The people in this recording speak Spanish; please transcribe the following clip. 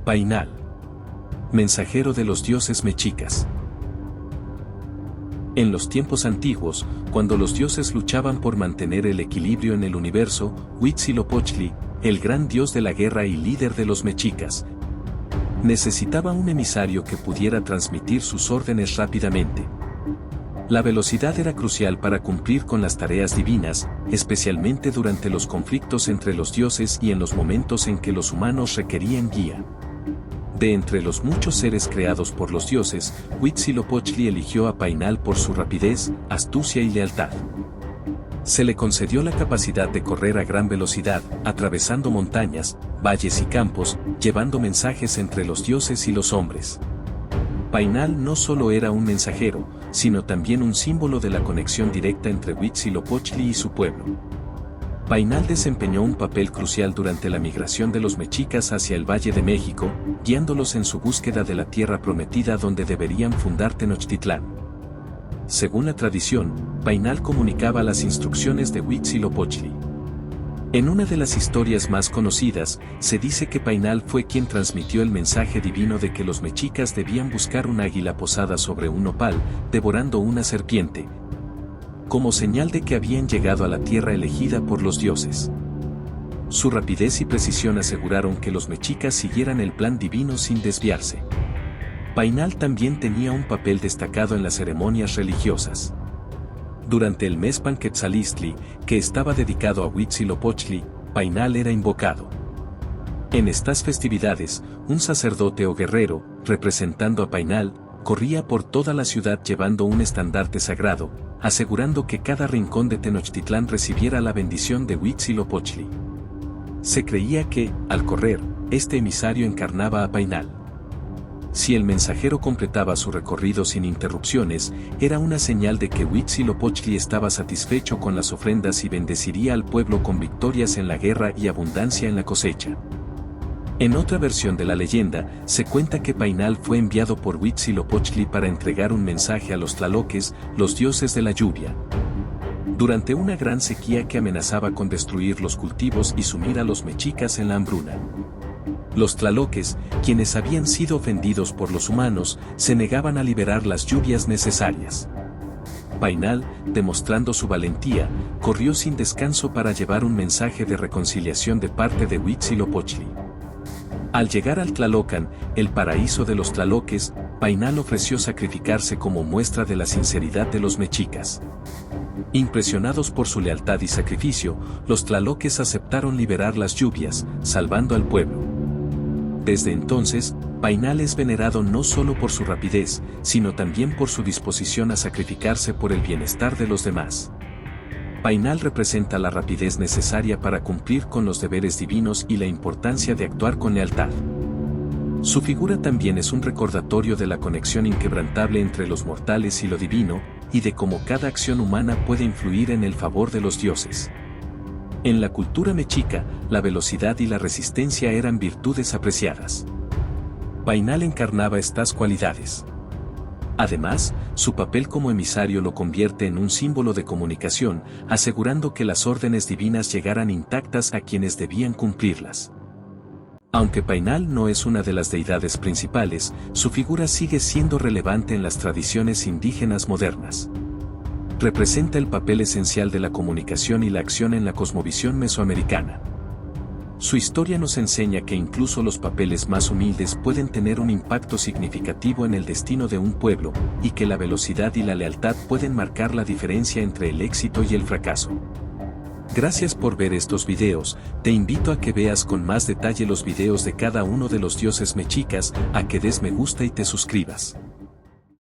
Painal. Mensajero de los dioses mexicas. En los tiempos antiguos, cuando los dioses luchaban por mantener el equilibrio en el universo, Huitzilopochtli, el gran dios de la guerra y líder de los mexicas, necesitaba un emisario que pudiera transmitir sus órdenes rápidamente. La velocidad era crucial para cumplir con las tareas divinas, especialmente durante los conflictos entre los dioses y en los momentos en que los humanos requerían guía. De entre los muchos seres creados por los dioses, Huitzilopochtli eligió a Painal por su rapidez, astucia y lealtad. Se le concedió la capacidad de correr a gran velocidad, atravesando montañas, valles y campos, llevando mensajes entre los dioses y los hombres. Painal no solo era un mensajero, sino también un símbolo de la conexión directa entre Huitzilopochtli y su pueblo. Painal desempeñó un papel crucial durante la migración de los mexicas hacia el Valle de México, guiándolos en su búsqueda de la tierra prometida donde deberían fundar Tenochtitlán. Según la tradición, Painal comunicaba las instrucciones de Huitzilopochtli. En una de las historias más conocidas, se dice que Painal fue quien transmitió el mensaje divino de que los mexicas debían buscar un águila posada sobre un nopal, devorando una serpiente, como señal de que habían llegado a la tierra elegida por los dioses. Su rapidez y precisión aseguraron que los mexicas siguieran el plan divino sin desviarse. Painal también tenía un papel destacado en las ceremonias religiosas. Durante el mes Panquetzalistli, que estaba dedicado a Huitzilopochtli, Painal era invocado. En estas festividades, un sacerdote o guerrero, representando a Painal, corría por toda la ciudad llevando un estandarte sagrado, asegurando que cada rincón de Tenochtitlán recibiera la bendición de Huitzilopochtli. Se creía que, al correr, este emisario encarnaba a Painal. Si el mensajero completaba su recorrido sin interrupciones, era una señal de que Huitzilopochtli estaba satisfecho con las ofrendas y bendeciría al pueblo con victorias en la guerra y abundancia en la cosecha. En otra versión de la leyenda, se cuenta que Painal fue enviado por Huitzilopochtli para entregar un mensaje a los tlaloques, los dioses de la lluvia. Durante una gran sequía que amenazaba con destruir los cultivos y sumir a los mexicas en la hambruna. Los tlaloques, quienes habían sido ofendidos por los humanos, se negaban a liberar las lluvias necesarias. Painal, demostrando su valentía, corrió sin descanso para llevar un mensaje de reconciliación de parte de Huitzilopochtli. Al llegar al Tlalocan, el paraíso de los tlaloques, Painal ofreció sacrificarse como muestra de la sinceridad de los mexicas. Impresionados por su lealtad y sacrificio, los tlaloques aceptaron liberar las lluvias, salvando al pueblo. Desde entonces, Painal es venerado no solo por su rapidez, sino también por su disposición a sacrificarse por el bienestar de los demás. Painal representa la rapidez necesaria para cumplir con los deberes divinos y la importancia de actuar con lealtad. Su figura también es un recordatorio de la conexión inquebrantable entre los mortales y lo divino, y de cómo cada acción humana puede influir en el favor de los dioses. En la cultura mexica, la velocidad y la resistencia eran virtudes apreciadas. Painal encarnaba estas cualidades. Además, su papel como emisario lo convierte en un símbolo de comunicación, asegurando que las órdenes divinas llegaran intactas a quienes debían cumplirlas. Aunque Painal no es una de las deidades principales, su figura sigue siendo relevante en las tradiciones indígenas modernas. Representa el papel esencial de la comunicación y la acción en la cosmovisión mesoamericana. Su historia nos enseña que incluso los papeles más humildes pueden tener un impacto significativo en el destino de un pueblo, y que la velocidad y la lealtad pueden marcar la diferencia entre el éxito y el fracaso. Gracias por ver estos videos, te invito a que veas con más detalle los videos de cada uno de los dioses mexicas, a que des me gusta y te suscribas.